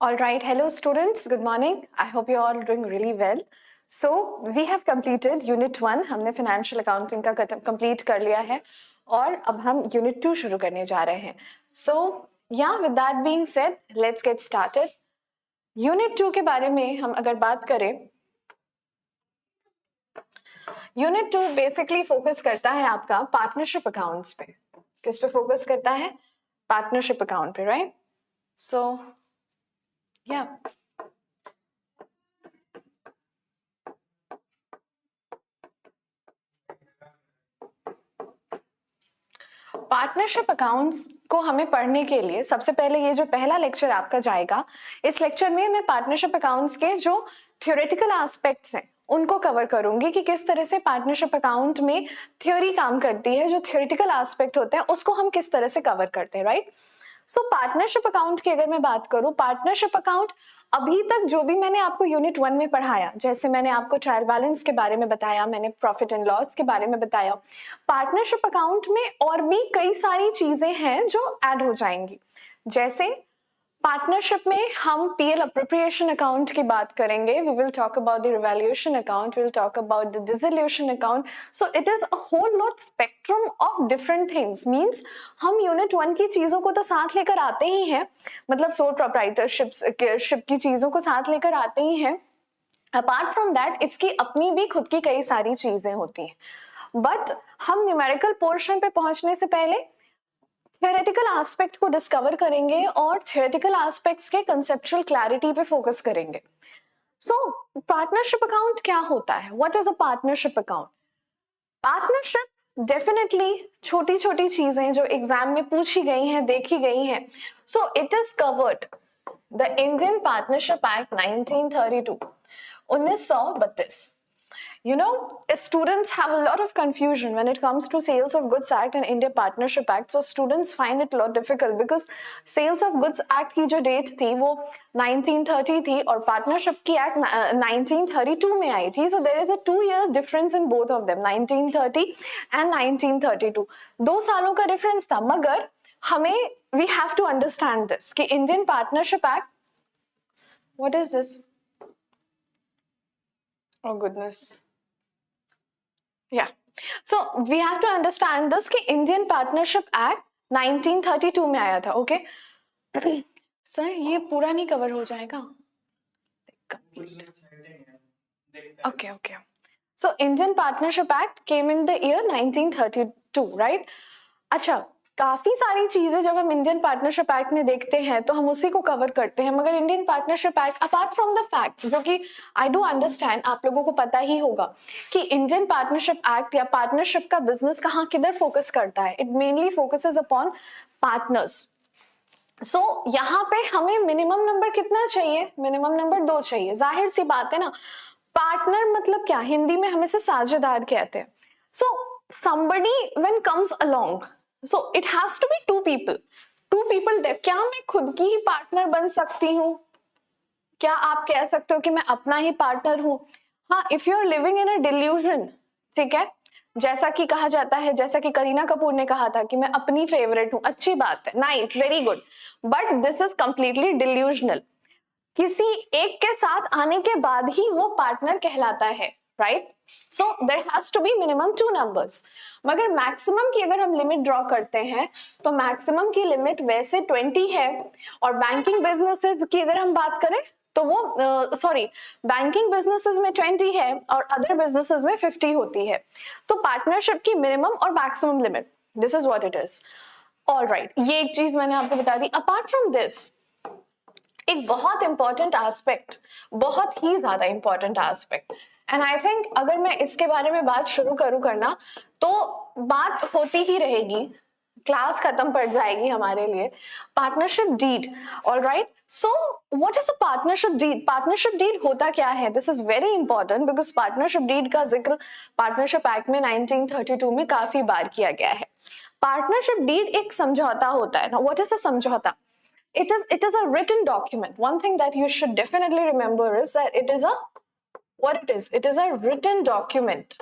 All right, hello students, good morning. I hope you're all doing really well. So we have completed Unit 1, हमने Financial Accounting का complete कर लिया है और अब हम Unit 2 शुरू करने जा रहे हैं. So yeah, with that being said, let's get started. Unit 2 के बारे में हम अगर बात करें, Unit 2 basically focus करता है आपका partnership accounts पे. किस पे focus करता है? Partnership account पे, right? So yeah. Partnership accounts को हमें पढ़ने के लिए सबसे पहले ये जो पहला लेक्चर आपका जाएगा, इस लेक्चर में मैं पार्टनरशिप अकाउंट्स के जो थ्योरेटिकल एस्पेक्ट्स हैं उनको कवर करूंगी कि किस तरह से पार्टनरशिप अकाउंट में थ्योरी काम करती है, जो थ्योरेटिकल एस्पेक्ट होते हैं उसको हम किस तरह से कवर करते हैं, राइट? सो पार्टनरशिप अकाउंट की अगर मैं बात करूं, पार्टनरशिप अकाउंट अभी तक जो भी मैंने आपको यूनिट 1 में पढ़ाया, जैसे मैंने आपको ट्रायल बैलेंस के बारे में बताया, मैंने प्रॉफिट एंड लॉस के बारे में बताया, पार्टनरशिप अकाउंट में और भी कई सारी चीजें हैं जो ऐड हो जाएंगी. जैसे पार्टनरशिप में हम पीएल अप्रोप्रिएशन अकाउंट की बात करेंगे, we will talk about the revaluation account, we will talk about the dissolution account. So it is a whole lot spectrum of different things. Means हम यूनिट 1 की चीजों को तो साथ लेकर आते ही हैं, मतलब सोल प्रोप्राइटरशिप की चीजों को साथ लेकर आते ही हैं. अपार्ट फ्रॉम दैट इसकी अपनी भी खुद की कई सारी चीजें होती हैं. बट हम न्यूमेरिकल पोर्शन पे पहुंचने से पहले थ्योरेटिकल एस्पेक्ट को डिस्कवर करेंगे और थ्योरेटिकल एस्पेक्ट्स के कंसेप्चुअल क्लैरिटी पे फोकस करेंगे. सो पार्टनरशिप अकाउंट क्या होता है? What is a partnership account? Partnership definitely छोटी छोटी चीजें जो एग्जाम में पूछी गई हैं, देखी गई हैं. सो it is covered the Indian partnership act 1932, 1932. You know, students have a lot of confusion when it comes to Sales of Goods Act and India Partnership Act. So students find it a lot difficult because Sales of Goods Act की जो date थी वो 1930 थी और partnership की act 1932 में आई थी. So there is a 2 years difference in both of them, 1930 and 1932. 2 सालों का डिफरेंस था, मगर हमें we have to understand this कि Indian Partnership Act, what is this? Oh goodness. Yeah. So we have to understand this कि Indian Partnership Act 1932 में आया था. ओके सर, ये पूरा नहीं कवर हो जाएगा? Okay okay. So Indian Partnership Act came in the year 1932, right? अच्छा, काफी सारी चीजें जब हम इंडियन पार्टनरशिप एक्ट में देखते हैं तो हम उसी को कवर करते हैं, मगर Indian partnership act apart from the facts जो कि आई डू अंडरस्टैंड आप लोगों को पता ही होगा कि इंडियन पार्टनरशिप एक्ट या पार्टनरशिप का बिजनेस कहाँ किधर फोकस करता है. It mainly focuses upon partners. So यहाँ पे हमें मिनिमम नंबर कितना चाहिए? मिनिमम नंबर 2 चाहिए. जाहिर सी बात है ना, पार्टनर मतलब क्या? हिंदी में हम इसे साझेदार कहते हैं. सो somebody when comes along, so it has to be two people. क्या मैं खुद की ही पार्टनर बन सकती हूँ? क्या आप कह सकते हो कि मैं अपना ही पार्टनर हूँ? हाँ, if you are living in a delusion, ठीक है, जैसा कि कहा जाता है, जैसा कि करीना कपूर ने कहा था कि मैं अपनी फेवरेट हूँ, अच्छी बात है, nice, very good, but this is completely delusional. किसी एक के साथ आने के बाद ही वो पार्टनर कहलाता है, right? So there has to be minimum 2 numbers. मगर मैक्सिमम की अगर हम लिमिट ड्रॉ करते हैं तो मैक्सिमम की लिमिट वैसे 20 है, और बैंकिंग बिजनेसेस की अगर हम बात करें तो वो बैंकिंग बिजनेसेस में 20 है और अदर बिजनेसेस में 50 होती है. तो पार्टनरशिप की मिनिमम और maximum limit, this is what it is. Alright, ये एक चीज मैंने आपको बता दी. अपार्ट फ्रॉम दिस एक बहुत इंपॉर्टेंट एस्पेक्ट, बहुत ही ज्यादा important aspect, and I think अगर मैं इसके बारे में बात शुरू करूं करना तो बात होती ही रहेगी, क्लास खत्म पड़ जाएगी हमारे लिए. Partnership deed. Alright, so what is a partnership deed? Partnership deed होता क्या है? This is very important because partnership deed का जिक्र पार्टनरशिप एक्ट में 1932 में काफी बार किया गया है. पार्टनरशिप डीड एक समझौता होता है ना. व्हाट इज अ समझौता? It is a written document. One thing that you should definitely remember is that it is a what it is. It is a written document.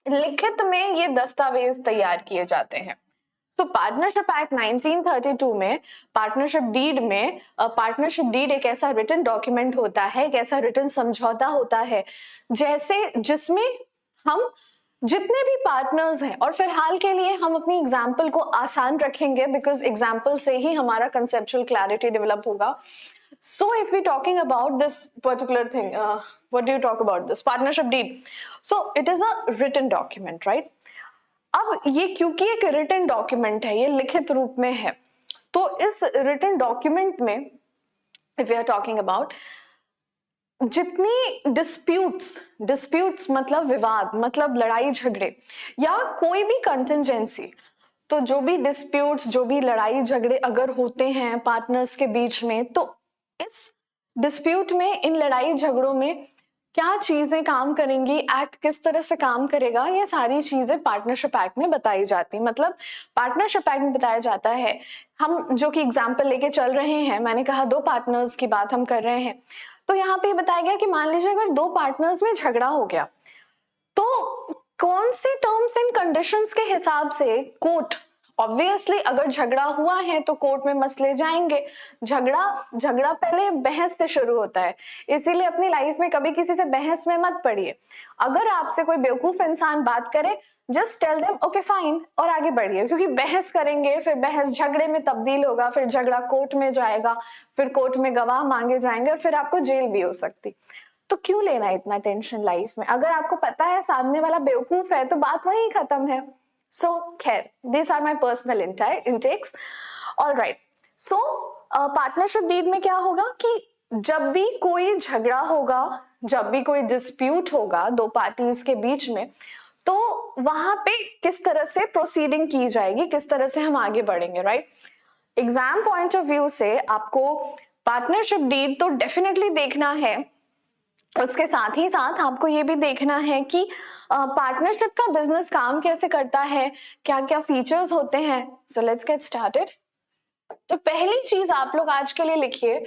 लिखित में ये दस्तावेज तैयार किए जाते हैं. सो पार्टनरशिप एक्ट 1932 में पार्टनरशिप डीड में, पार्टनरशिप डीड एक ऐसा रिटन डॉक्यूमेंट होता है, एक ऐसा रिटन समझौता होता है जिसमें हम जितने भी पार्टनर्स हैं, और फिलहाल के लिए हम अपनी एग्जाम्पल को आसान रखेंगे बिकॉज एग्जाम्पल से ही हमारा कंसेप्चुअल क्लैरिटी डेवलप होगा. So if we're talking about this particular thing, what do you talk about this partnership deed? So it is a written document, right? अब ये क्योंकि एक written document है, ये लिखित रूप में है, तो इस written document में if we are talking about जितनी डिस्प्यूट्स मतलब विवाद, मतलब लड़ाई झगड़े या कोई भी कंटिंजेंसी, तो जो भी डिस्प्यूट्स, जो भी लड़ाई झगड़े अगर होते हैं पार्टनर्स के बीच में, तो इस डिस्प्यूट में, इन लड़ाई झगड़ों में क्या चीजें काम करेंगी, एक्ट किस तरह से काम करेगा, ये सारी चीजें पार्टनरशिप एक्ट में बताई जाती. मतलब पार्टनरशिप एक्ट में बताया जाता है. हम जो कि एग्जाम्पल लेके चल रहे हैं, मैंने कहा 2 पार्टनर्स की बात हम कर रहे हैं, तो यहाँ पे बताया गया कि मान लीजिए अगर 2 पार्टनर्स में झगड़ा हो गया, तो कौन से टर्म्स एंड कंडीशंस के हिसाब से कोर्ट, ऑब्वियसली अगर झगड़ा हुआ है तो कोर्ट में मसले जाएंगे. झगड़ा पहले बहस से शुरू होता है, इसीलिए अपनी लाइफ में कभी किसी से बहस में मत पड़िए. अगर आपसे कोई बेवकूफ इंसान बात करे, just tell them okay fine और आगे बढ़िए, क्योंकि बहस करेंगे फिर बहस झगड़े में तब्दील होगा, फिर झगड़ा कोर्ट में जाएगा, फिर कोर्ट में गवाह मांगे जाएंगे और फिर आपको जेल भी हो सकती. तो क्यों लेना इतना टेंशन लाइफ में? अगर आपको पता है सामने वाला बेवकूफ है तो बात वहीं खत्म है. So, खैर, these are my personal intakes. All right. So, partnership deed में क्या होगा कि जब भी कोई झगड़ा होगा, जब भी कोई डिस्प्यूट होगा 2 पार्टीज के बीच में, तो वहां पे किस तरह से प्रोसीडिंग की जाएगी, किस तरह से हम आगे बढ़ेंगे, right? Exam point of view से आपको पार्टनरशिप डीड तो डेफिनेटली देखना है, उसके साथ ही साथ आपको ये भी देखना है कि पार्टनरशिप का बिजनेस काम कैसे करता है, क्या क्या फीचर्स होते हैं. So let's get started. तो पहली चीज आप लोग आज के लिए लिखिए,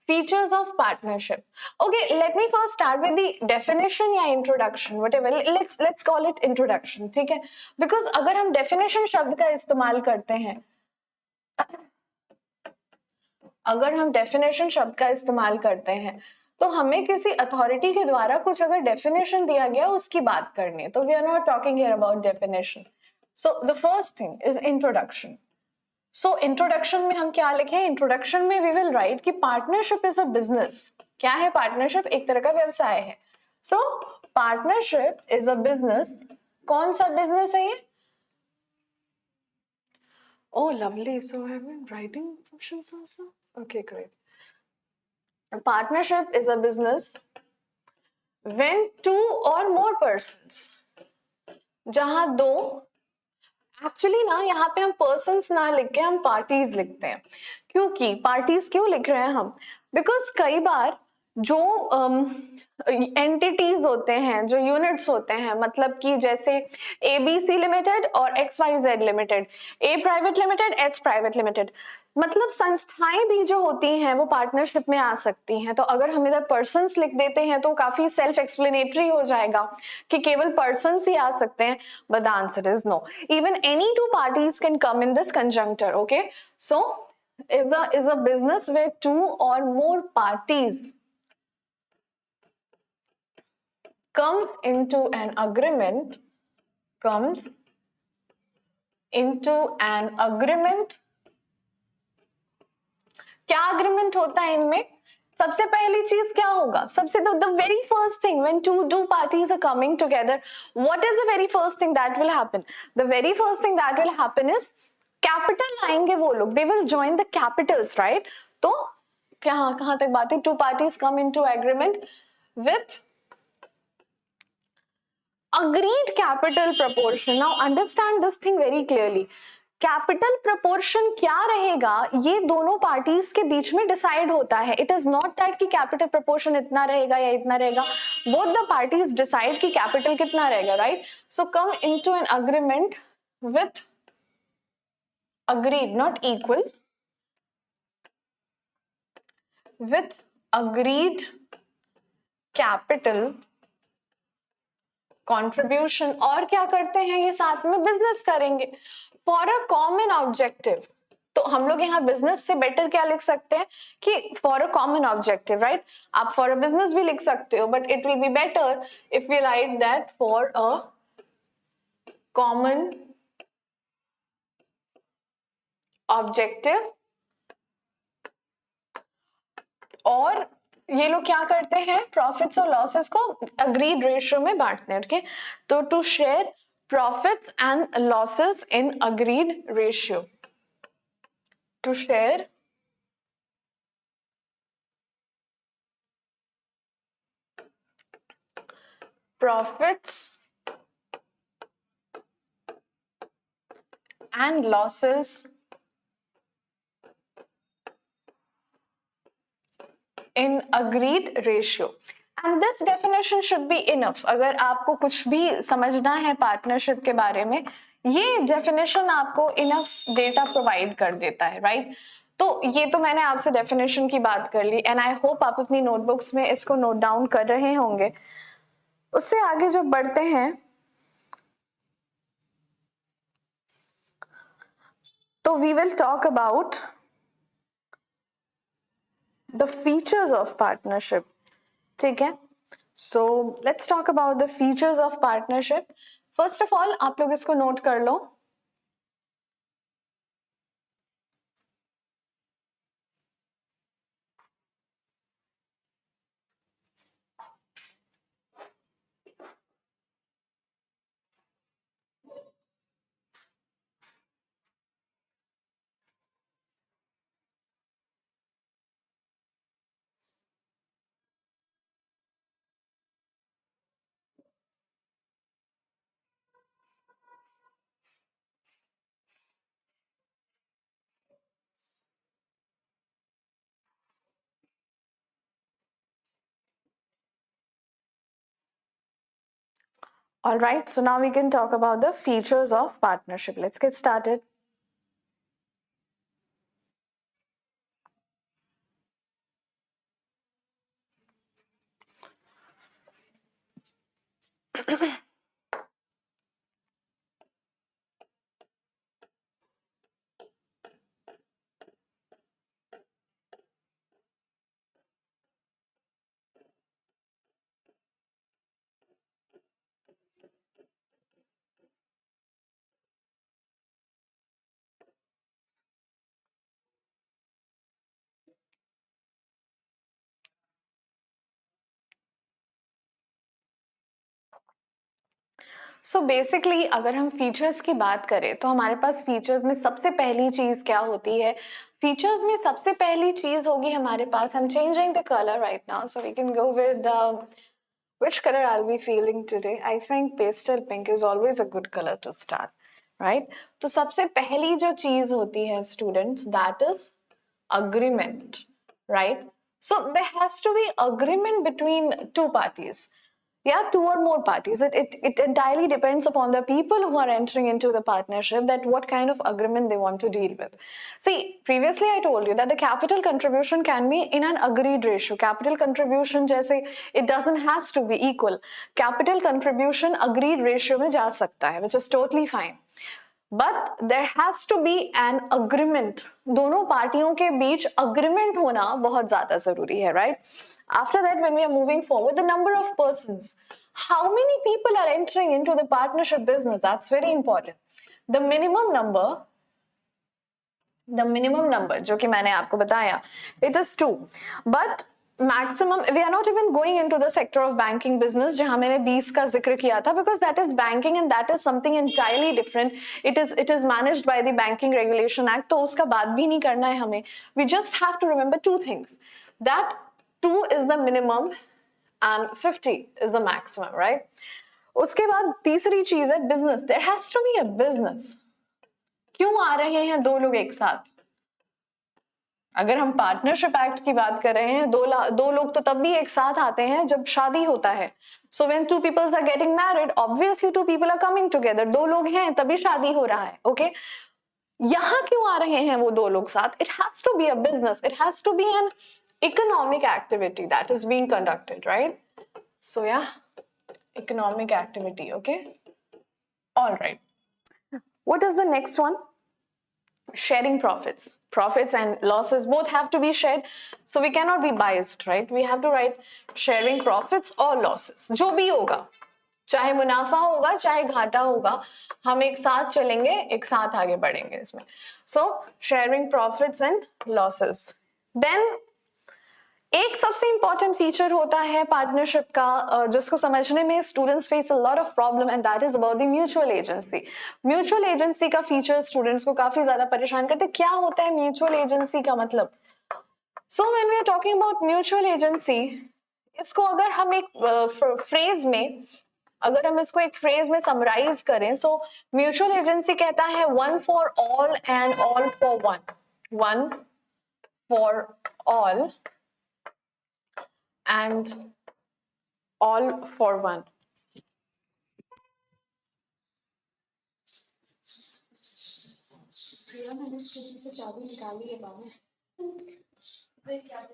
features of partnership. Okay, let me first start with the definition या introduction, whatever, let's call it introduction, ठीक है? बिकॉज अगर हम डेफिनेशन शब्द का इस्तेमाल करते हैं, अगर हम डेफिनेशन शब्द का इस्तेमाल करते हैं तो हमें किसी अथॉरिटी के द्वारा कुछ अगर डेफिनेशन दिया गया उसकी बात करनी है, तो we are not talking here about definition. So the first thing is introduction. So introduction में हम क्या लिखें? इंट्रोडक्शन में वी विल राइट कि पार्टनरशिप इज अ बिजनेस. क्या है पार्टनरशिप? एक तरह का व्यवसाय है. So partnership is a business. कौन सा बिजनेस है ये? Oh, lovely. So I am writing options also. Okay, great. A partnership is a business when 2 or more persons, जहां 2, एक्चुअली ना यहाँ पे हम पर्सन्स ना लिख के हम पार्टीज लिखते हैं. क्योंकि पार्टीज क्यों लिख रहे हैं हम? बिकॉज कई बार जो एंटिटीज होते हैं, जो यूनिट्स होते हैं, मतलब कि जैसे ABC लिमिटेड और XYZ limited, A private limited, H private limited, मतलब संस्थाएं भी जो होती हैं वो पार्टनरशिप में आ सकती हैं. तो अगर हम इधर पर्सन्स लिख देते हैं तो काफी सेल्फ एक्सप्लेनेटरी हो जाएगा कि केवल पर्सन्स ही आ सकते हैं, but the answer is no. Even any 2 parties can come in this conjuncture. Okay, so is a business where 2 or more parties comes into an agreement, क्या अग्रीमेंट होता है इनमें? सबसे पहली चीज क्या होगा? सबसे तो the very first thing when two parties are coming together, what is the very first thing that will happen? The very first thing that will happen is capital लाएंगे वो लोग, they will join the capitals, right? तो कहां तक बात है? 2 parties come into agreement with agreed capital proportion. Now understand this thing very clearly. Capital proportion क्या रहेगा ये दोनों पार्टीज के बीच में डिसाइड होता है. इट इज नॉट दैट कि कैपिटल प्रोपोर्शन इतना रहेगा या इतना रहेगा. बोथ द पार्टीज डिसाइड कि कैपिटल कितना रहेगा, right? So come into an agreement with agreed, not equal, with agreed capital contribution, और क्या करते हैं ये साथ में बिजनेस करेंगे फॉर अ कॉमन ऑब्जेक्टिव। तो हम लोग यहाँ बिजनेस से बेटर क्या लिख सकते हैं कि for a common objective, right. आप फॉर अ बिजनेस भी लिख सकते हो, but it will be better if we write that for a common objective. और ये लोग क्या करते हैं, प्रॉफिट्स और लॉसेस को अग्रीड रेशियो में बांटते हैं, ओके। तो to share profits and losses in agreed ratio, to share profits and losses in agreed ratio, and this definition should be enough। अगर आपको कुछ भी समझना है पार्टनरशिप के बारे में, ये डेफिनेशन आपको इनफ डेटा प्रोवाइड कर देता है, राइट। तो ये तो मैंने आपसे डेफिनेशन की बात कर ली, एंड आई होप आप अपनी नोटबुक्स में इसको नोट डाउन कर रहे होंगे। उससे आगे जब बढ़ते हैं तो we will talk about the features of partnership, ठीक है। so let's talk about the features of partnership। first of all आप लोग इसको नोट कर लो। all right, so now we can talk about the features of partnership। let's get started। So basically अगर हम features की बात करें तो हमारे पास फीचर्स में सबसे पहली चीज क्या होती है, फीचर्स में सबसे पहली चीज होगी हमारे पास, I'm changing the color right now so we can go with which color I'll be feeling today। I think pastel pink is always a good color to start, right। तो सबसे पहली जो चीज होती है students, that is agreement, right। so there has to be agreement between two parties, yeah, two or more parties। It entirely depends upon the people who are entering into the partnership, that what kind of agreement they want to deal with। See, previously I told you that the capital contribution can be in an agreed ratio। capital contribution जैसे it doesn't has to be equal, capital contribution agreed ratio में जा सकता है, which is totally fine। But there has to be an agreement, दोनों पार्टियों के बीच agreement होना बहुत ज्यादा जरूरी है, right. After that when we are moving forward, the number of persons, how many people are entering into the partnership business, that's very important. The minimum number जो कि मैंने आपको बताया, it is 2, but maximum we are not even going into the sector of banking business जहां मैंने 20 का जिक्र किया था, because that is banking and that is something entirely different. It is managed by the banking regulation act, तो उसका बात भी नहीं करना है हमें। We just have to remember 2 things, that 2 is the minimum and 50 is the maximum, right. उसके बाद तीसरी चीज है business, there has to be a business. क्यों आ रहे हैं 2 लोग एक साथ? अगर हम पार्टनरशिप एक्ट की बात कर रहे हैं, दो लोग तो तब भी एक साथ आते हैं जब शादी होता है। So when 2 peoples are getting married, obviously 2 people are coming together, 2 लोग हैं तभी शादी हो रहा है, ओके। यहां क्यों आ रहे हैं वो 2 लोग साथ? It has to be a business, it has to be an economic activity that is being conducted, right. So yeah economic activity. Okay, all right. What is the next one? Sharing profits. Profits and losses both have to be shared, so we cannot be biased, right? We have to write sharing profits or losses. जो भी होगा, चाहे मुनाफा होगा चाहे घाटा होगा, हम एक साथ चलेंगे, एक साथ आगे बढ़ेंगे इसमें. So sharing profits and losses. Then एक सबसे इंपॉर्टेंट फीचर होता है पार्टनरशिप का, जिसको समझने में students face a lot of problem, and that is about the mutual agency. Mutual agency का फीचर स्टूडेंट्स को काफी ज्यादा परेशान करते हैं. क्या होता है म्यूचुअल एजेंसी का मतलब? So when we are talking about mutual agency, इसको अगर हम एक फ्रेज में, अगर हम इसको एक फ्रेज में समराइज करें, सो म्यूचुअल एजेंसी कहता है one for all and all for one. One for all and all for one. मैंने से चाबी निकाली है बाबू.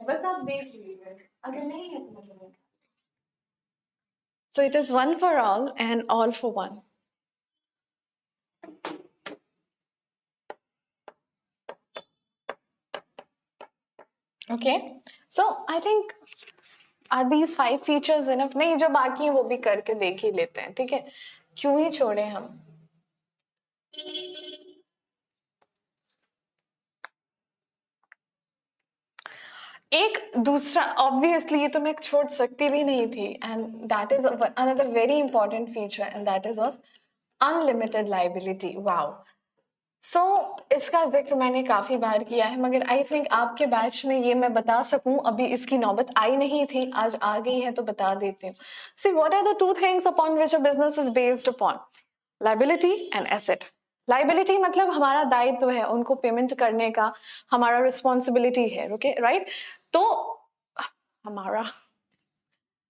बस आप देख लीजिए, अगर नहीं है तो मतलब. So it is one for all and all for one. Okay, so I think are these 5 features enough? नहीं, जो बाकी है वो भी करके देख ही लेते हैं, ठीक है? क्यों ही छोड़े हम. एक दूसरा, ऑब्वियसली ये तो मैं छोड़ सकती भी नहीं थी, and that is another very important feature, and that is of unlimited liability. Wow. So इसका जिक्र मैंने काफी बार किया है, मगर आई थिंक आपके बैच में ये मैं बता सकूं, अभी इसकी नौबत आई नहीं थी, आज आ गई है तो बता देती हूँ. See what are the two things upon which a business is based upon? Liability and asset. Liability मतलब हमारा दायित्व है, उनको पेमेंट करने का हमारा रिस्पॉन्सिबिलिटी है. Okay, right? तो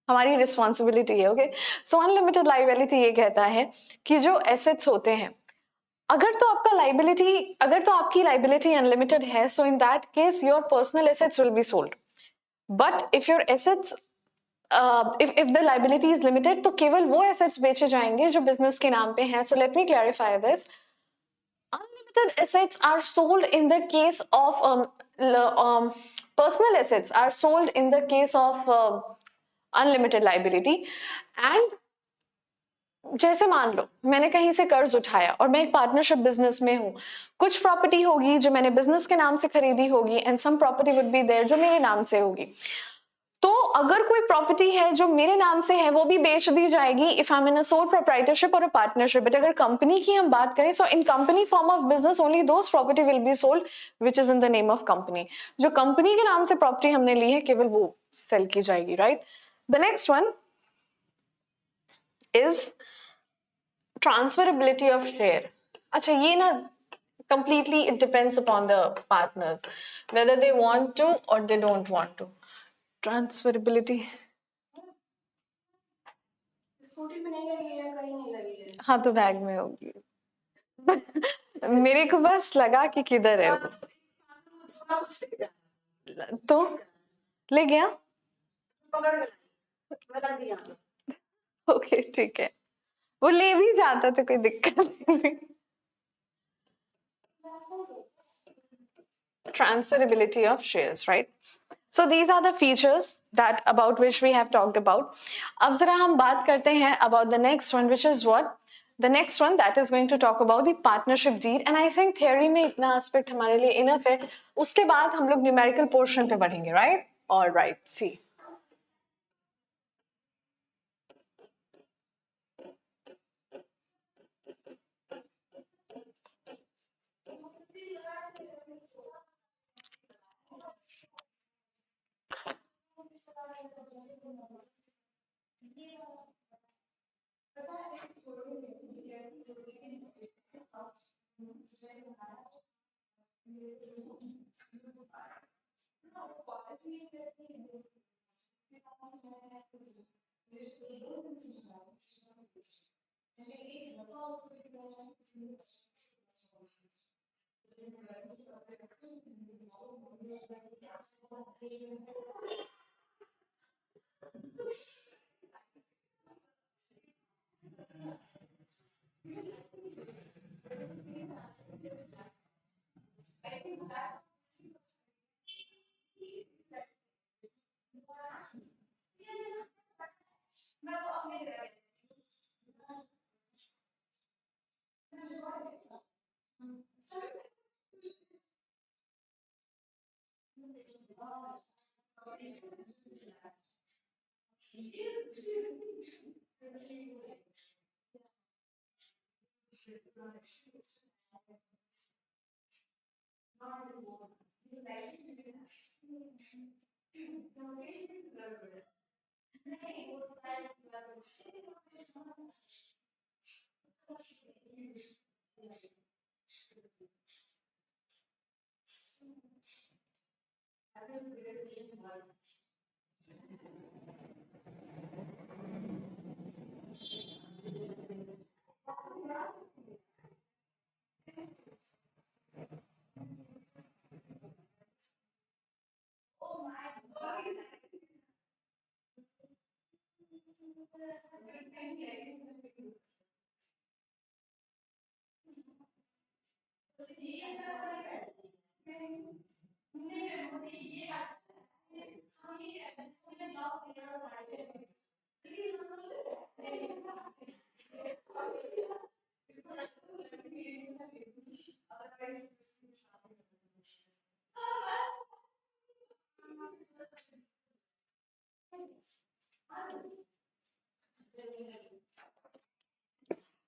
हमारी रिस्पॉन्सिबिलिटी है. ओके, सो अनलिमिटेड लाइबिलिटी ये कहता है कि जो एसेट्स होते हैं, अगर तो आपकी लाइबिलिटी अनलिमिटेड है, so in that case your personal assets will be sold. But if your assets if the liability is limited, तो केवल वो एसेट्स बेचे जाएंगे जो बिजनेस के नाम पे हैं. So let me clarify this. Unlimited assets are sold in the case of personal assets are sold in the case of unlimited liability. And जैसे मान लो मैंने कहीं से कर्ज उठाया और मैं एक पार्टनरशिप बिजनेस में हूँ, कुछ प्रॉपर्टी होगी जो मैंने बिजनेस के नाम से खरीदी होगी, and some property would be there जो मेरे नाम से होगी. तो अगर कोई प्रॉपर्टी है जो मेरे नाम से है, वो भी बेच दी जाएगी if I am in a sole proprietorship और अ पार्टनरशिप. बट अगर कंपनी की हम बात करें, so in company form of business only those property will be sold which is in the name of company. जो कंपनी के नाम से प्रॉपर्टी हमने ली है, केवल वो सेल की जाएगी. Right? The next one is transferability of share. अच्छा, ये ना completely it depends upon the partners whether they want to or they don't want to. Transferability. Scooty में नहीं लगी है, कहीं नहीं लगी है. हाँ, तो बैग में होगी. मेरे को बस लगा कि किधर है वो, तो ले गया. ओके, ठीक है, वो ले भी जाता तो कोई दिक्कत नहीं. Transferability of shares, right? So these are the features that about which we have talked about. अब जरा हम बात करते हैं about the next one, which is what? The next one that is going to talk about the partnership deed, and I think theory में इतना aspect हमारे लिए enough है. उसके बाद हम लोग numerical portion पे बढ़ेंगे, right? All right, see.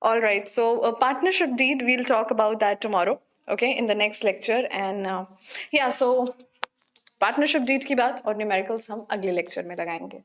All right. So, a partnership deed, we'll talk about that tomorrow, okay, in the next lecture. And yeah, so partnership deed की बात और न्यूमेरिकल्स हम अगले लेक्चर में लगाएंगे.